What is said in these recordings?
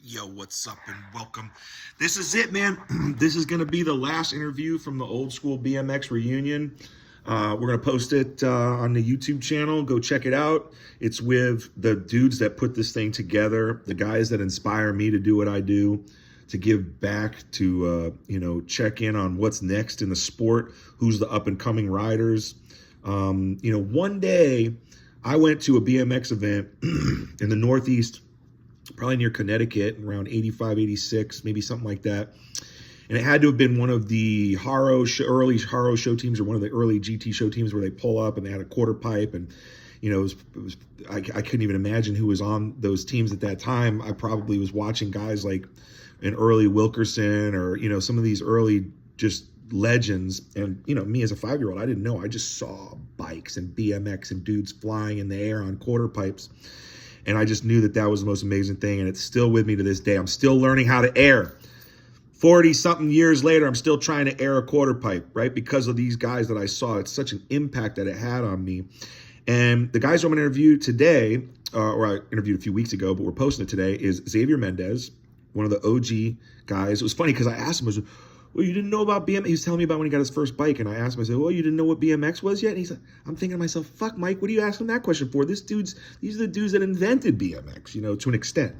Yo, what's up and welcome. This is it, man. This is going to be the last interview from the old school BMX reunion. We're going to post it on the YouTube channel. Go check it out. It's with the dudes that put this thing together, the guys that inspire me to do what I do, to give back, to, check in on what's next in the sport, who's the up and coming riders. One day I went to a BMX event in the Northeast, probably near Connecticut, around 85, 86, maybe something like that. And it had to have been one of the early Haro show teams, or one of the early GT show teams where they pull up and they had a quarter pipe. And, I couldn't even imagine who was on those teams at that time. I probably was watching guys like an early Wilkerson or, some of these early just legends. And, me as a 5-year-old, I didn't know. I just saw bikes and BMX and dudes flying in the air on quarter pipes. And I just knew that was the most amazing thing. And it's still with me to this day. I'm still learning how to air. 40-something years later, I'm still trying to air a quarter pipe, right? Because of these guys that I saw. It's such an impact that it had on me. And the guys I'm going to interview today, or I interviewed a few weeks ago, but we're posting it today, is Xavier Mendez, one of the OG guys. It was funny because I asked him, I was, well, you didn't know about BMX? He was telling me about when he got his first bike, and I asked him, I said, well, you didn't know what BMX was yet? And he's like, I'm thinking to myself, fuck, Mike, what are you asking that question for? These are the dudes that invented BMX, to an extent.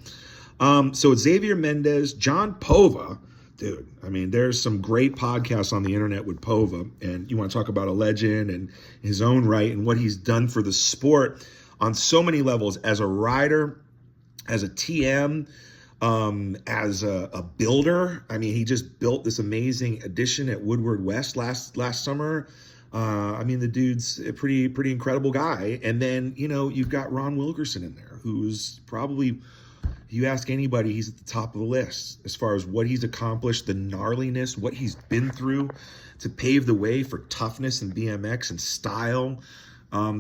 So it's Xavier Mendez, John Povah. Dude, I mean, there's some great podcasts on the internet with Povah, and you want to talk about a legend and his own right and what he's done for the sport on so many levels, as a rider, as a TM, as a builder. I mean, he just built this amazing addition at Woodward West last summer. The dude's a pretty incredible guy. And then, you've got Ron Wilkerson in there, who's probably, you ask anybody, he's at the top of the list as far as what he's accomplished, the gnarliness, what he's been through to pave the way for toughness and BMX and style.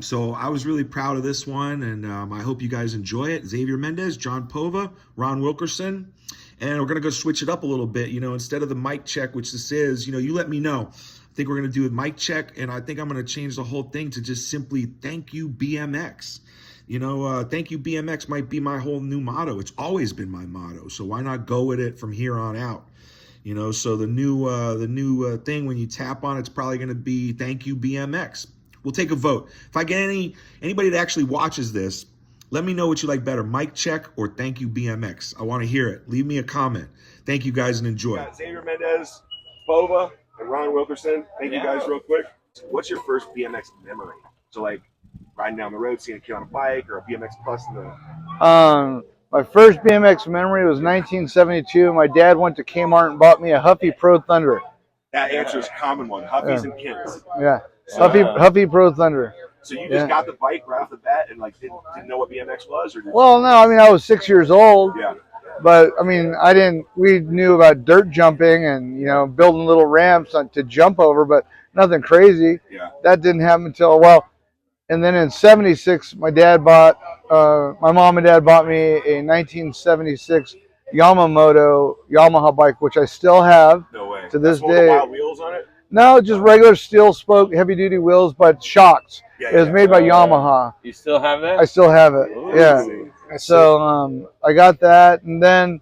So I was really proud of this one, and I hope you guys enjoy it. Xavier Mendez, John Povah, Ron Wilkerson, and we're going to go switch it up a little bit. Instead of the mic check, which this is, you let me know. I think we're going to do a mic check, and I think I'm going to change the whole thing to just simply thank you, BMX. Thank you, BMX might be my whole new motto. It's always been my motto, so why not go with it from here on out? So the new thing, when you tap on it's probably going to be thank you, BMX. We'll take a vote. If I get anybody that actually watches this, let me know what you like better, mic check or thank you, BMX. I want to hear it. Leave me a comment. Thank you guys and enjoy. Xavier Mendez, Povah, and Ron Wilkerson. Thank you guys real quick. What's your first BMX memory? So like riding down the road, seeing a kid on a bike or a BMX Plus in the... My first BMX memory was 1972. My dad went to Kmart and bought me a Huffy Pro Thunder. That answer is a common one. Huffies and Kins. Yeah. Huffy Pro Thunder. So you just got the bike right off the bat and like didn't know what BMX was, or well, no, I was 6 years old. Yeah. But we knew about dirt jumping and building little ramps to jump over, but nothing crazy. Yeah. That didn't happen until and then in '76, my mom and dad bought me a 1976 Yamaha bike, which I still have. No way. To this day. day. With wild wheels on it? No, just regular steel spoke, heavy duty wheels, but shocks. Yeah, it was made by Yamaha. You still have that? I still have it. Ooh, yeah. So I got that, and then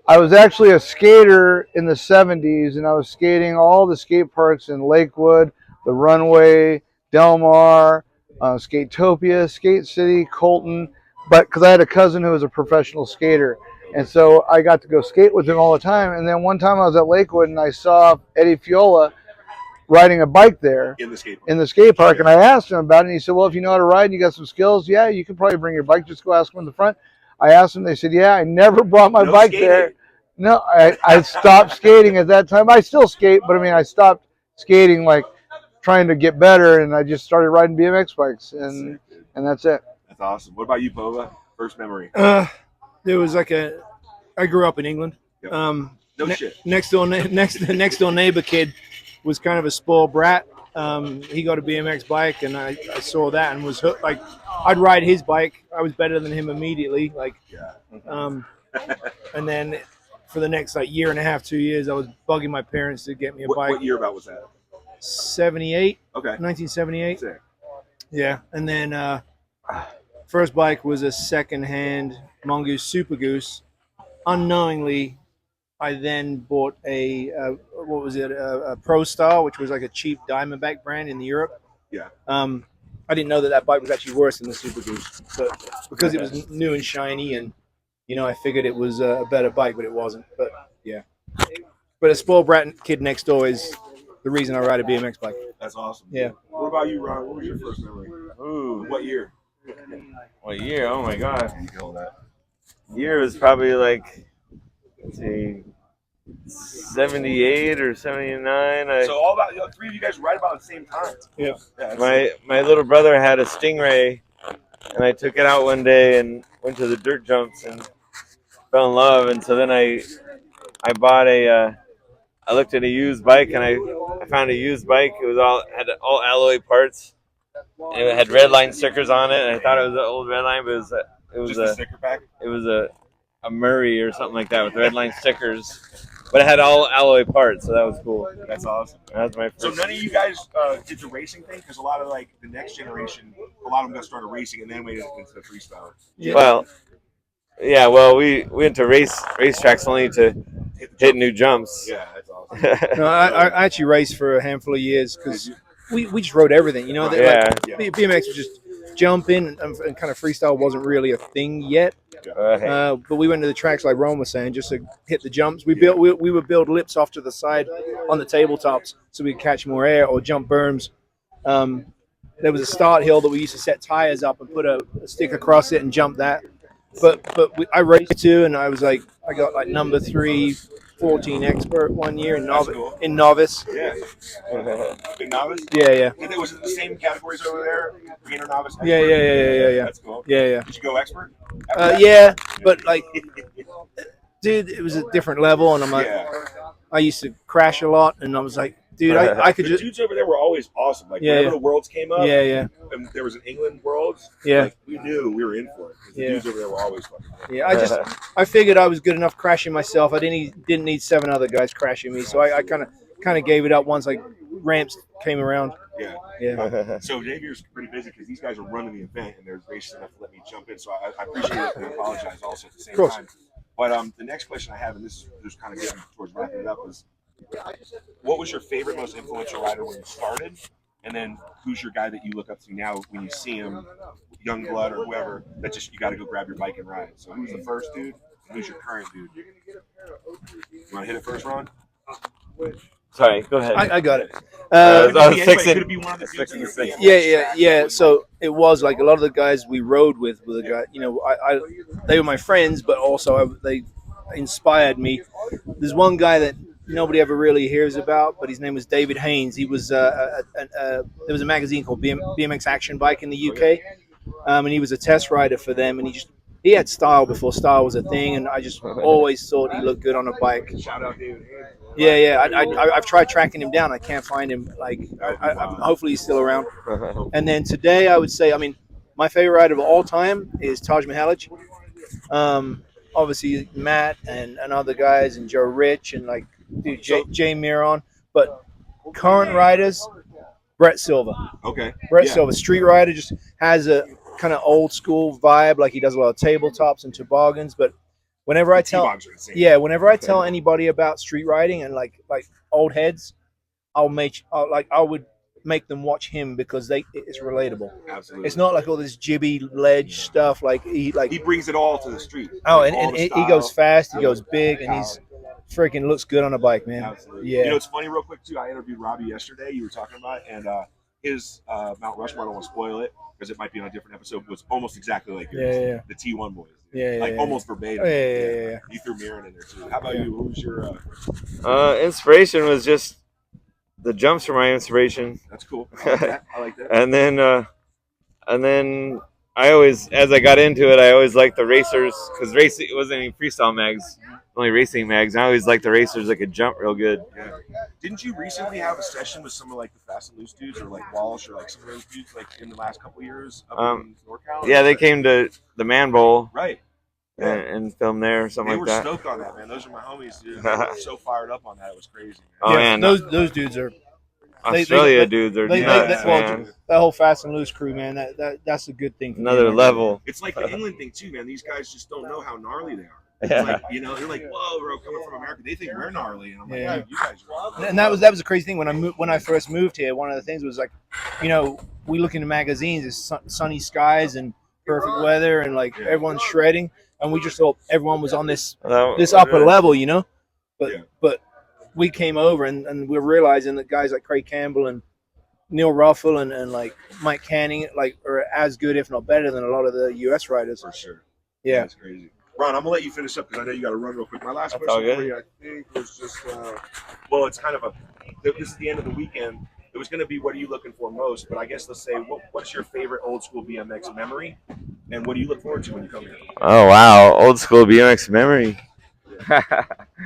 I was actually a skater in the '70s, and I was skating all the skate parks in Lakewood, the Runway, Del Mar, Skatopia, Skate City, Colton, but because I had a cousin who was a professional skater. And so I got to go skate with him all the time. And then one time I was at Lakewood and I saw Eddie Fiola riding a bike there in the skate park. And I asked him about it. And he said, well, if you know how to ride and you got some skills, yeah, you can probably bring your bike. Just go ask them in the front. I asked them. They said, yeah, I never brought my bike skating there. No, I stopped skating at that time. I still skate, but I stopped skating like trying to get better. And I just started riding BMX bikes. And that's it. That's awesome. What about you, Povah? First memory? There was I grew up in England. Yep. Shit. Next door neighbor kid was kind of a spoiled brat. He got a BMX bike, and I saw that and was hooked. Like, I'd ride his bike. I was better than him immediately. And then for the next year and a half, 2 years, I was bugging my parents to get me a bike. What year about was that? 78. Okay. 1978. Sick. Yeah, and then first bike was a second-hand Mongoose Super Goose. unknowingly, I then bought a a Pro Star, which was like a cheap Diamondback brand in Europe. Yeah. I didn't know that that bike was actually worse than the Super Good, but because it was new and shiny, and I figured it was a better bike, but it wasn't. But yeah, but a spoiled brat kid next door is the reason I ride a BMX bike. That's awesome. Yeah. What about you, Ron? What was your first memory? Ooh, What year? what year? Oh my God. You know that. Year was probably like, let's see, 78 or 79. So all about three of you guys right about the same time. Yeah. My little brother had a Stingray, and I took it out one day and went to the dirt jumps and fell in love. And so then I bought I looked at a used bike, and I found a used bike. It was had all alloy parts, and it had red line stickers on it. And I thought it was an old red line, but it was Just a sticker pack. it was a Murray or something like that with red line stickers. But it had all alloy parts, so that was cool. That's awesome. That was my first. So none of you guys did the racing thing, because a lot of like the next generation, a lot of them got started racing and then went into the freestyle. Well, yeah. Well, we went to racetracks only to hit new jumps. Yeah, that's awesome. No, I actually raced for a handful of years because we just rode everything. Yeah. Like, BMX was just jumping, and kind of freestyle wasn't really a thing yet. But we went to the tracks like Ron was saying, just to hit the jumps. We would build lips off to the side on the tabletops so we could catch more air, or jump berms. There was a start hill that we used to set tires up and put a stick across it and jump that. But I raced too, and I got like number 314 expert one year in novice. Yeah. Big novice? Yeah. Was it the same categories over there? Beginner, novice, expert? Yeah. That's cool. Yeah. Did you go expert? Yeah, but like, dude, it was a different level, and I'm like, I used to crash a lot, and I was like, dude, I could the just. dudes over there were always awesome. Like whenever the worlds came up, Yeah. and there was an England worlds, like, we knew we were in for it. 'Cause the dudes over there were always fucking great. Yeah, I figured I was good enough crashing myself. I didn't need 7 other guys crashing me, so I kind of gave it up once like ramps came around. Yeah. So Xavier's pretty busy because these guys are running the event, and there's races enough to let me jump in. So I appreciate it and apologize also at the same time. But the next question I have, and this is just kind of getting towards wrapping it up, is what was your favorite, most influential rider when you started? And then who's your guy that you look up to now when you see him, young blood or whoever, that just you got to go grab your bike and ride? So who's the first dude? And who's your current dude? You want to hit it first, Ron? Sorry, go ahead. I got it. I was fixing. Could it be one of the dudes in your face? Yeah. So it was like a lot of the guys we rode with were the guy. They were my friends, but also they inspired me. There's one guy that nobody ever really hears about, but his name was David Haynes. He was there was a magazine called BMX Action Bike in the UK, and he was a test rider for them. And he had style before style was a thing, and I just always thought he looked good on a bike. Shout out, David. Yeah. I've tried tracking him down. I can't find him. Like, hopefully he's still around. And then today, I would say, my favorite rider of all time is Taj Mahalic. Obviously Matt and other guys, and Joe Rich, and like Jay Miron. But current riders, Brett Silva. Okay. Brett Silva, street rider, just has a kind of old school vibe. Like, he does a lot of tabletops and toboggans, but whenever I tell anybody about street riding and like old heads, I would make them watch him because it's relatable. Absolutely. It's not like all this jibby ledge stuff. Like he brings it all to the street. Oh, like, and he goes fast, he goes big, and he's freaking looks good on a bike, man. Absolutely. Yeah. It's funny, real quick too. I interviewed Robbie yesterday. You were talking about, and his Mount Rushmore. I don't want to spoil it because it might be on a different episode. Was almost exactly like yours. The T1 boys. Almost verbatim. Yeah. You threw Mirren in there too. How about you? What was your inspiration was just the jumps were my inspiration. That's cool. I like that. and then I always, as I got into it, I always liked the racers because racing, it wasn't any freestyle mags, only racing mags. And I always liked the racers that could jump real good. Yeah. Didn't you recently have a session with some of like the Fast and Loose dudes, or like Walsh, or like some of those dudes, like in the last couple of years up in NorCal? Yeah, they came to the Man Bowl. Right. And filmed there or something like that. They were stoked on that, man. Those are my homies, dude. They were so fired up on that. It was crazy. Oh, man. Those dudes are Australia dudes are nuts, man. That whole Fast and Loose crew, man. That's a good thing. Another level. It's like the England thing too, man. These guys just don't know how gnarly they are. It's like, you know, they're like, whoa, bro, coming from America, they think we're gnarly, and I'm like, Yeah. dude, you guys are. And that was a crazy thing when I first moved here. One of the things was like, you know, we look into magazines, it's sunny skies and perfect weather, and like everyone's shredding, and we just thought everyone was on this upper level, you know. But we came over and we're realizing that guys like Craig Campbell and Neil Ruffle and like Mike Canning like are as good, if not better, than a lot of the U.S. riders. For sure. Yeah. That's crazy. Ron, I'm gonna let you finish up because I know you got to run real quick. My last question for you, I think, was just, well, it's kind of this is the end of the weekend. It was going to be, what are you looking for most? But I guess let's say, what's your favorite old school BMX memory, and what do you look forward to when you come here? Oh wow, old school BMX memory.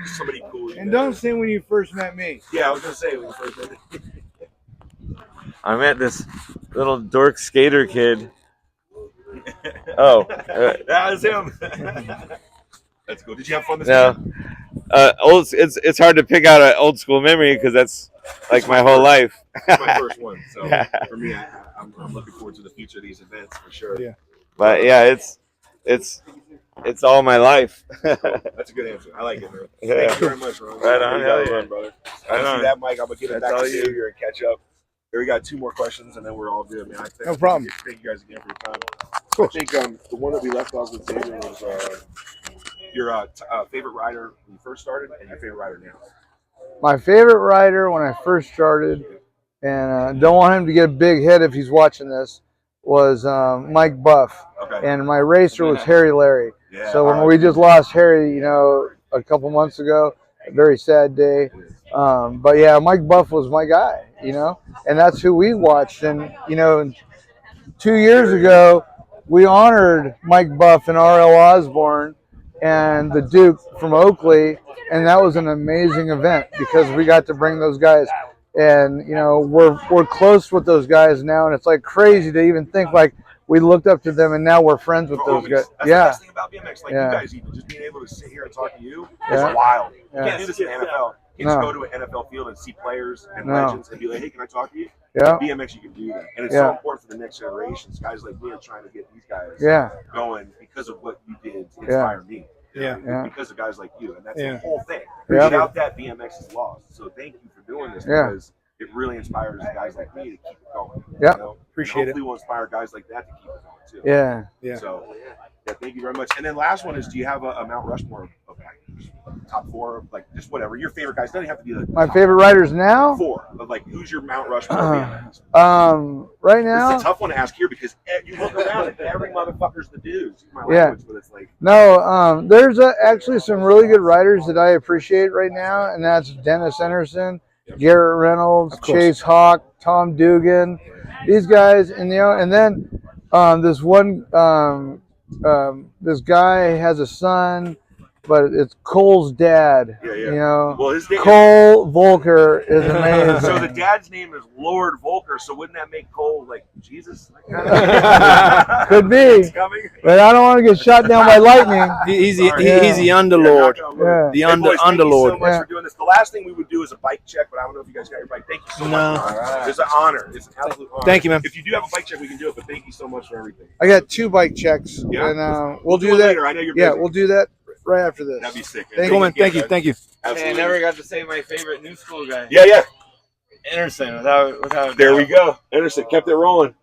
Somebody cool. And don't say when you first met me. Yeah, I was gonna say when you first met me. I met this little dork skater kid. Oh, that was him. That's cool. Did you have fun this no. It's hard to pick out an old school memory because that's like my whole life. It's my first one, so for me, I'm looking forward to the future of these events for sure. Yeah. But yeah, it's all my life. That's a good answer. I like it, man. Yeah. Thank you very much, Ron. Right on, hell yeah. brother. Right on. See that, Mike? I'm gonna give it That's back all to you. Xavier and catch up. Here we got 2 more questions, and then we're all good, man. No problem. Thank you guys again for your time. I think the one that we left off with Xavier was your favorite rider when you first started, and your favorite rider now. My favorite rider when I first started, and don't want him to get a big head if he's watching this, was Mike Buff. Okay. And my racer was Harry Larry. Yeah, So when we just lost Harry, you know, a couple months ago, a very sad day. But yeah, Mike Buff was my guy, you know, and that's who we watched. And, you know, 2 years ago, we honored Mike Buff and R.L. Osborne and the Duke from Oakley. And that was an amazing event because we got to bring those guys. And, you know, we're close with those guys now. And it's like crazy to even think like we looked up to them and now we're friends with those guys. That's the best thing about BMX. Like you guys, even just being able to sit here and talk to you is wild. You can't do this in the NFL. You just go to an NFL field and see players and legends and be like, hey, can I talk to you? Yeah. In BMX, you can do that. And it's so important for the next generations. Guys like me are trying to get these guys going because of what you did to inspire me. Because of guys like you. And that's the whole thing. Without that, BMX is lost. So thank you for doing this because it really inspires guys like me to keep it going. Yeah. You know? Appreciate it. Hopefully we'll inspire guys like that to keep it going too. Yeah. So, thank you very much. And then last one is, do you have a Mount Rushmore of top 4, like just whatever your favorite guys? Doesn't have to be the my favorite riders now. 4, but like who's your Mount Rushmore? BMX? Right now, it's a tough one to ask here because you look around and every motherfucker's the dudes. My language, but it's like there's actually some really good riders that I appreciate right now, and that's Dennis Anderson, Garrett Reynolds, Chase Hawk, Tom Dugan, these guys, and and then this one this guy has a son, but it's Cole's dad. You know, well, his name Cole Volker is amazing. So the dad's name is Lord Volker. So wouldn't that make Cole like Jesus? Could be, but I don't want to get shot down by lightning. He's the underlord. The Hey, boys, underlord. Thank you so much for doing this. The last thing we would do is a bike check, but I don't know if you guys got your bike. Thank you so much. It's an honor. It's an absolute honor. Thank you, man. If you do have a bike check, we can do it. But thank you so much for everything. I got 2 bike checks, and we'll do that later. I know you're busy. we'll do that right after this. That'd be sick. Thank you. Absolutely. I never got to say my favorite new school guy. Yeah. Anderson. Without There we go. Anderson kept it rolling.